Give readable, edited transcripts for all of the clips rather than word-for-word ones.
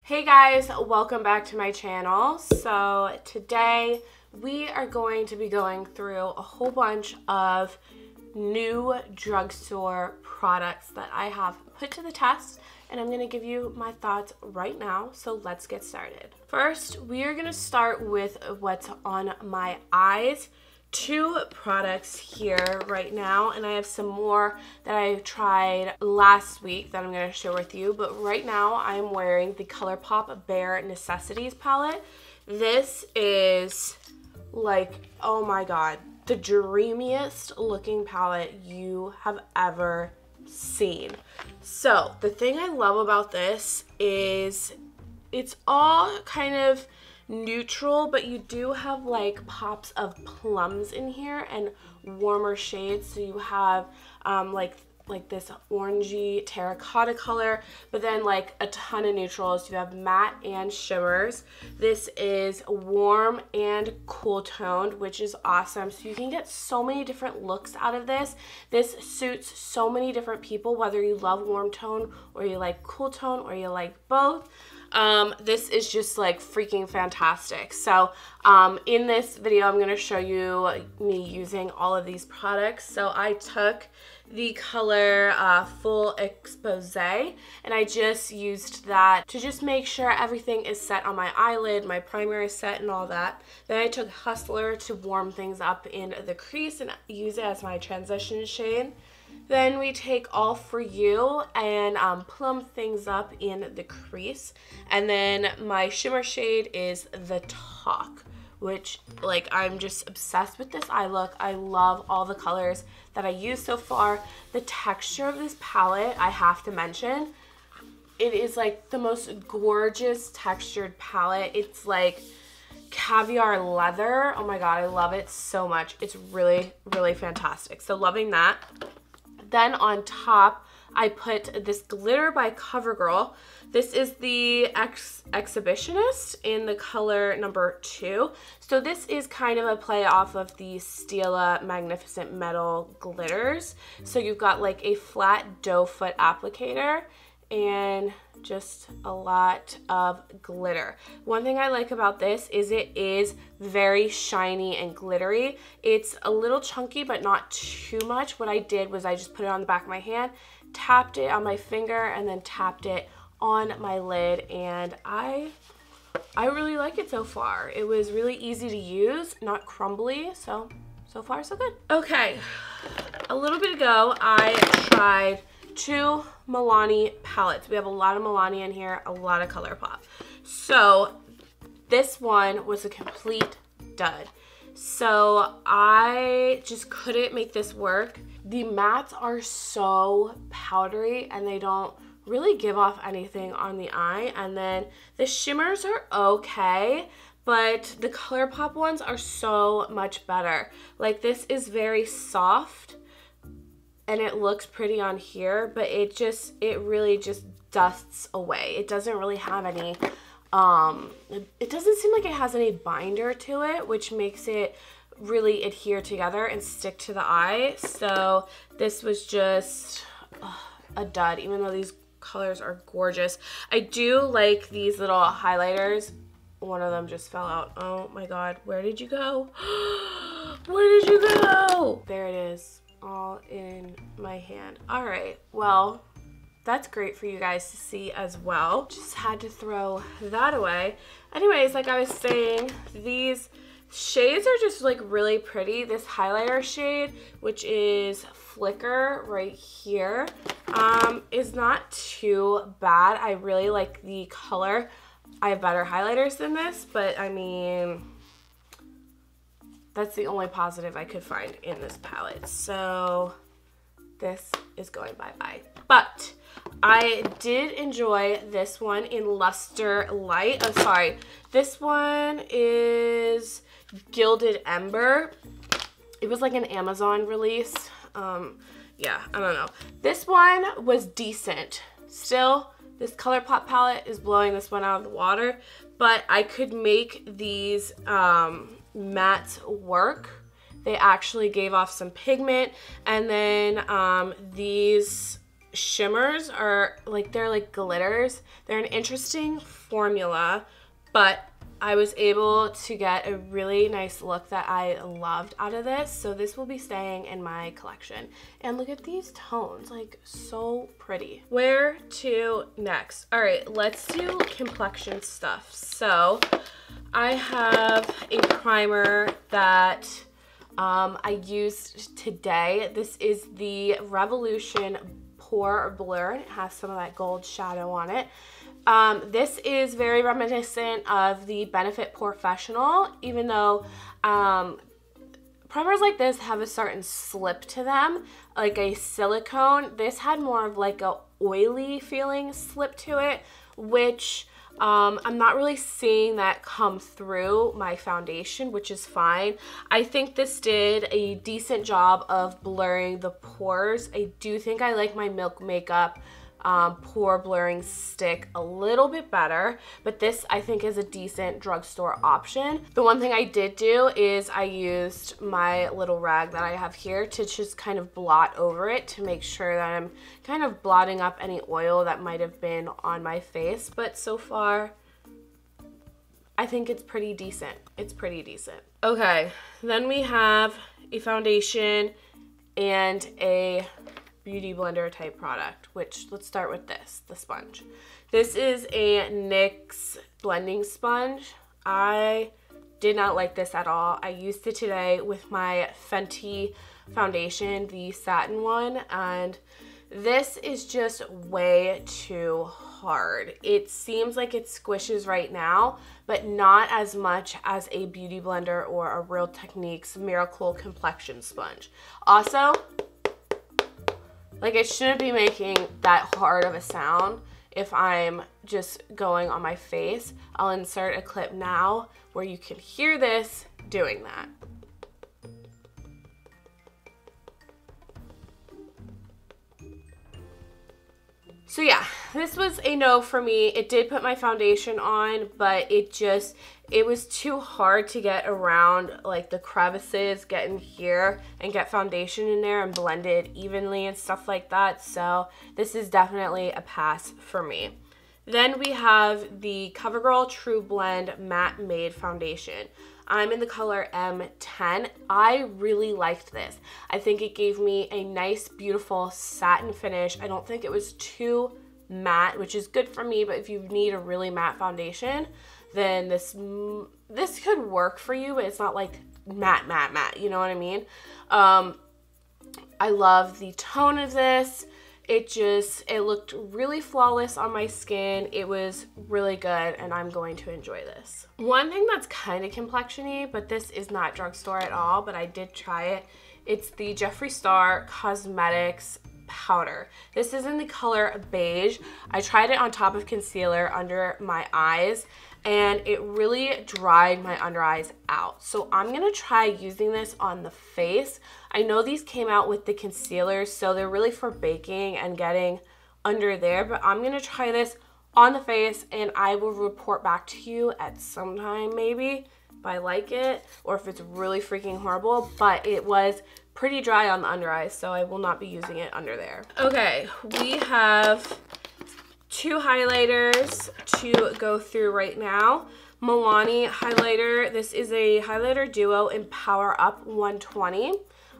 Hey guys, welcome back to my channel. So today we are going to be going through a whole bunch of new drugstore products that I have put to the test, and I'm going to give you my thoughts right now. So let's get started. First, we are going to start with what's on my eyes. Two products here right now, and I have some more that I tried last week that I'm going to share with you, but right now I'm wearing the ColourPop Bare Necessities palette. This is like, oh my god, the dreamiest looking palette you have ever seen. So the thing I love about this is it's all kind of neutral, but you do have like pops of plums in here and warmer shades. So you have like this orangey terracotta color, but then like a ton of neutrals. You have matte and shimmers. This is warm and cool toned, which is awesome. So you can get so many different looks out of this. This suits so many different people, whether you love warm tone or you like cool tone or you like both. This is just like freaking fantastic. So in this video I'm going to show you me using all of these products. So I took the color Full Expose, and I just used that to just make sure everything is set on my eyelid, my primer is set and all that. Then I took Hustler to warm things up in the crease and use it as my transition shade. Then we take All For You and plum things up in the crease. And then my shimmer shade is The Talk, which like I'm just obsessed with this eye look. I love all the colors that I used so far. The texture of this palette, I have to mention, it is like the most gorgeous textured palette. It's like caviar leather. Oh my god, I love it so much. It's really, really fantastic. So loving that. Then on top, I put this glitter by CoverGirl. This is the Exhibitionist in the color number 2. So this is kind of a play off of the Stila Magnificent Metal glitters. So you've got like a flat doe foot applicator and just a lot of glitter. One thing I like about this is it is very shiny and glittery. It's a little chunky, but not too much. What I did was I just put it on the back of my hand, tapped it on my finger, and then tapped it on my lid, and I really like it so far. It was really easy to use, not crumbly, so far so good. Okay, a little bit ago I tried two Milani palettes. We have a lot of Milani in here, a lot of ColourPop. So this one was a complete dud. So I just couldn't make this work. The mattes are so powdery and they don't really give off anything on the eye. And then the shimmers are okay, but the ColourPop ones are so much better. Like this is very soft and it looks pretty on here, but it really just dusts away. It doesn't really have any, it doesn't seem like it has any binder to it, which makes it really adhere together and stick to the eye. So this was just a dud, even though these colors are gorgeous. I do like these little highlighters. One of them just fell out. Oh my god, where did you go? Where did you go? There it is, all in my hand. All right, well, that's great for you guys to see as well. Just had to throw that away. Anyways, like I was saying, these shades are just like really pretty. This highlighter shade, which is Flicker right here, is not too bad. I really like the color. I have better highlighters than this, but I mean, that's the only positive I could find in this palette. So this is going bye-bye. But I did enjoy this one in Luster Light. Oh, sorry. This one is Gilded Ember. It was like an Amazon release. Yeah, I don't know. This one was decent. Still, this ColourPop palette is blowing this one out of the water, but I could make these mattes work. They actually gave off some pigment, and then these shimmers are like, they're like glitters. They're an interesting formula, but I was able to get a really nice look that I loved out of this. So this will be staying in my collection. And look at these tones, like so pretty. Where to next? All right, let's do complexion stuff. So I have a primer that I used today. This is the Revolution Pore Blur. It has some of that gold shadow on it. This is very reminiscent of the Benefit Professional, even though primers like this have a certain slip to them, like a silicone. This had more of like a oily feeling slip to it, which I'm not really seeing that come through my foundation, which is fine. I think this did a decent job of blurring the pores. I do think I like my Milk Makeup pore blurring stick a little bit better, but this I think is a decent drugstore option. The one thing I did do is I used my little rag that I have here to just kind of blot over it to make sure that I'm kind of blotting up any oil that might have been on my face, but so far I think it's pretty decent. It's pretty decent. Okay, then we have a foundation and a beauty blender type product, which let's start with this, the sponge. This is a NYX blending sponge. I did not like this at all. I used it today with my Fenty foundation, the satin one, and this is just way too hard. It seems like it squishes right now, but not as much as a beauty blender or a Real Techniques Miracle Complexion Sponge. Also, like, it shouldn't be making that hard of a sound if I'm just going on my face. I'll insert a clip now where you can hear this doing that. So yeah, this was a no for me. It did put my foundation on, but it was too hard to get around like the crevices, get in here and get foundation in there and blend it evenly and stuff like that. So this is definitely a pass for me. Then we have the CoverGirl True Blend Matte Made Foundation. I'm in the color M10. I really liked this. I think it gave me a nice, beautiful satin finish. I don't think it was too matte, which is good for me, but if you need a really matte foundation, then this could work for you, but it's not like matte, you know what I mean? I love the tone of this. It looked really flawless on my skin. It was really good, and I'm going to enjoy this. One thing that's kind of complexion-y, but this is not drugstore at all, but I did try it. It's the Jeffree Star Cosmetics powder. This is in the color beige. I tried it on top of concealer under my eyes, and it really dried my under eyes out. So I'm gonna try using this on the face. I know these came out with the concealers, so they're really for baking and getting under there, but I'm gonna try this on the face, and I will report back to you at some time maybe if I like it or if it's really freaking horrible, but it was pretty dry on the under eyes, so I will not be using it under there. Okay, we have two highlighters to go through right now. Milani highlighter. This is a highlighter duo in Power Up 120.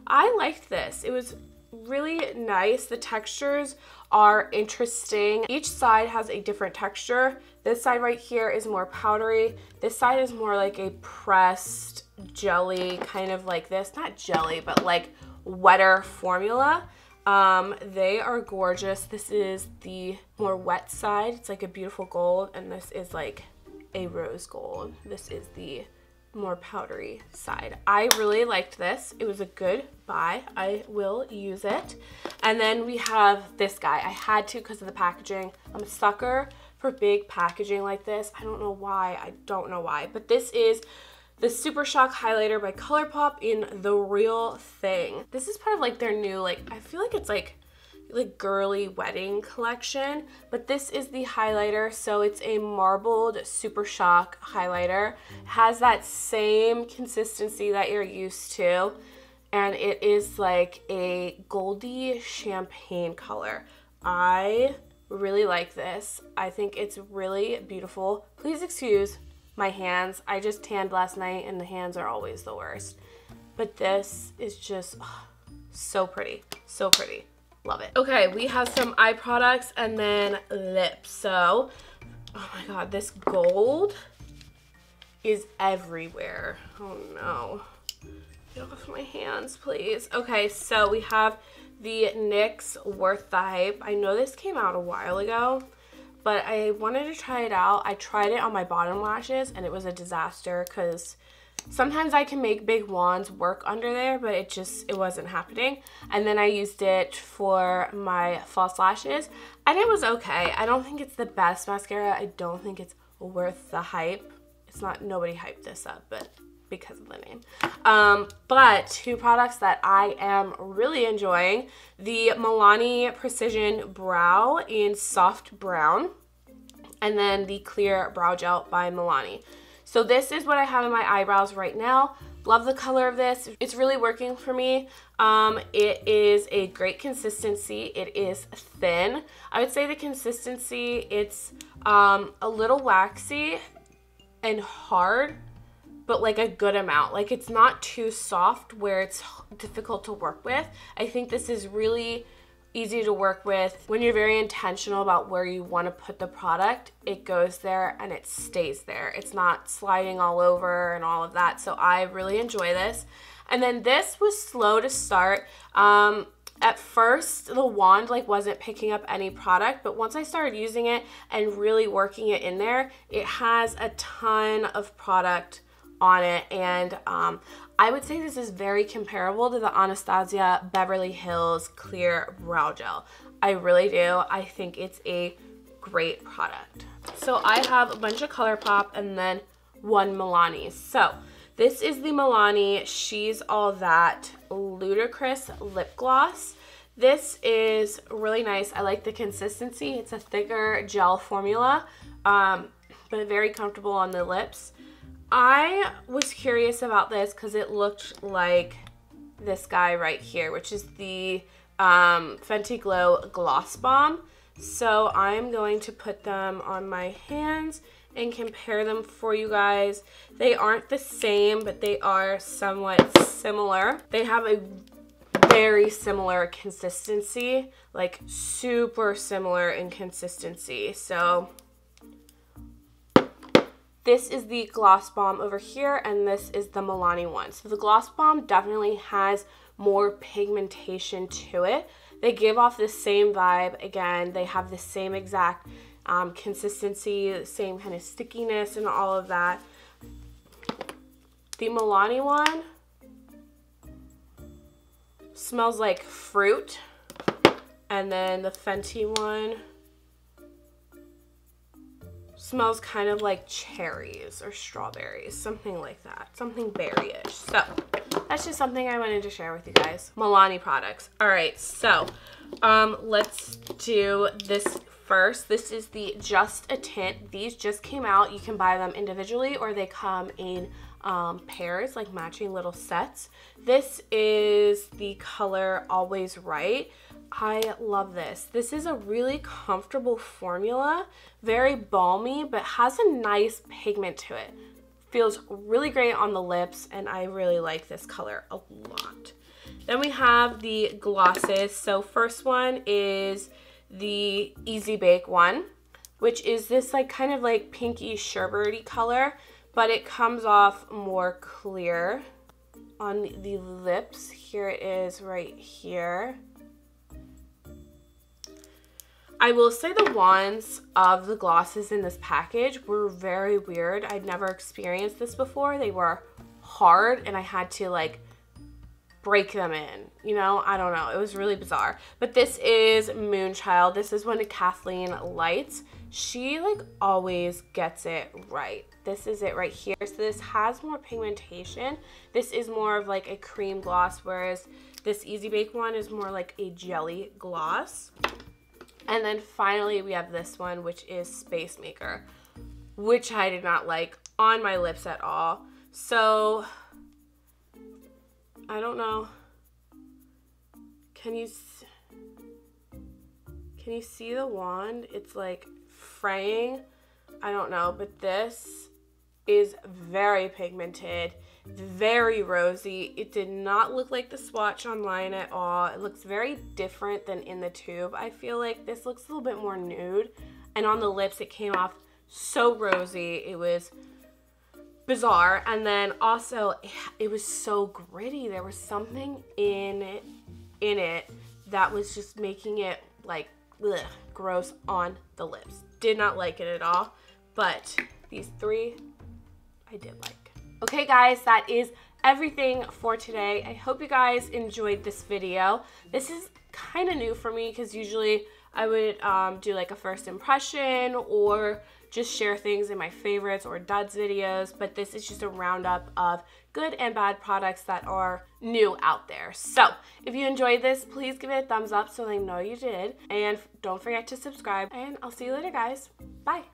I liked this. It was really nice. The textures are interesting. Each side has a different texture. This side right here is more powdery. This side is more like a pressed jelly, kind of like this. Not jelly, but like wetter formula. They are gorgeous. This is the more wet side. It's like a beautiful gold, and this is like a rose gold. This is the more powdery side. I really liked this. It was a good buy. I will use it. And then we have this guy. I had to because of the packaging. I'm a sucker for big packaging like this. I don't know why. I don't know why. But this is the Super Shock highlighter by ColourPop in The Real Thing. This is part of like their new, like, I feel like it's like girly wedding collection, but this is the highlighter. So it's a marbled Super Shock highlighter. It has that same consistency that you're used to, and it is like a goldy champagne color. I really like this. I think it's really beautiful. Please excuse my hands. I just tanned last night and the hands are always the worst. But this is just so pretty. So pretty. Love it. Okay, we have some eye products and then lips. So, oh my god, this gold is everywhere. Oh no. Get off my hands, please. Okay, so we have the NYX Worth the Hype. I know this came out a while ago, but I wanted to try it out. I tried it on my bottom lashes and it was a disaster because sometimes I can make big wands work under there, but it wasn't happening. And then I used it for my false lashes and it was okay. I don't think it's the best mascara. I don't think it's worth the hype. It's not, nobody hyped this up, but because of the name. But two products that I am really enjoying, the Milani Precision Brow in Soft Brown, and then the Clear Brow Gel by Milani. So this is what I have in my eyebrows right now. Love the color of this. It's really working for me. It is a great consistency. It is thin. I would say the consistency, it's a little waxy and hard, but like a good amount. Like it's not too soft where it's difficult to work with. I think this is really easy to work with. When you're very intentional about where you want to put the product, it goes there and it stays there. It's not sliding all over and all of that. So I really enjoy this. And then this was slow to start. At first, the wand like wasn't picking up any product, but once I started using it and really working it in there, it has a ton of product on it. And I would say this is very comparable to the Anastasia Beverly Hills Clear Brow Gel. I really do. I think it's a great product. So I have a bunch of ColourPop and then one Milani. So this is the Milani She's All That Ludicrous Lip Gloss. This is really nice. I like the consistency. It's a thicker gel formula, but very comfortable on the lips. I was curious about this because it looked like this guy right here, which is the Fenty Glow Gloss Bomb. So I'm going to put them on my hands and compare them for you guys. They aren't the same, but they are somewhat similar. They have a very similar consistency, like super similar in consistency. So this is the Gloss Bomb over here, and this is the Milani one. So the Gloss Bomb definitely has more pigmentation to it. They give off the same vibe. Again, they have the same exact consistency, the same kind of stickiness and all of that. The Milani one smells like fruit, and then the Fenty one smells kind of like cherries or strawberries, something like that, something berry-ish. So that's just something I wanted to share with you guys. Milani products. All right, so let's do this first. This is the Just a Tint. These just came out. You can buy them individually or they come in pairs, like matching little sets. This is the color Always Right. I love this. This is a really comfortable formula, very balmy, but has a nice pigment to it. Feels really great on the lips, and I really like this color a lot. Then we have the glosses. So first one is the Easy Bake one, which is this like kind of like pinky sherbety color, but it comes off more clear on the lips. Here it is right here. I will say the wands of the glosses in this package were very weird. I'd never experienced this before. They were hard and I had to like break them in, you know? I don't know. It was really bizarre. But this is Moonchild. This is one of Kathleen Light's. She like always gets it right. This is it right here. So this has more pigmentation. This is more of like a cream gloss, whereas this Easy Bake one is more like a jelly gloss. And then finally we have this one, which is Space Maker, which I did not like on my lips at all. So I don't know. Can you Can you see the wand? It's like fraying. I don't know, but this is very pigmented, very rosy. It did not look like the swatch online at all. It looks very different than in the tube. I feel like this looks a little bit more nude, and on the lips it came off so rosy. It was bizarre. And then also it was so gritty. There was something in it that was just making it like ugh, gross on the lips. Did not like it at all, but these three I did like. Okay guys, that is everything for today. I hope you guys enjoyed this video. This is kind of new for me because usually I would do like a first impression or just share things in my favorites or duds videos, but this is just a roundup of good and bad products that are new out there. So if you enjoyed this, please give it a thumbs up so they know you did, and don't forget to subscribe, and I'll see you later guys. Bye.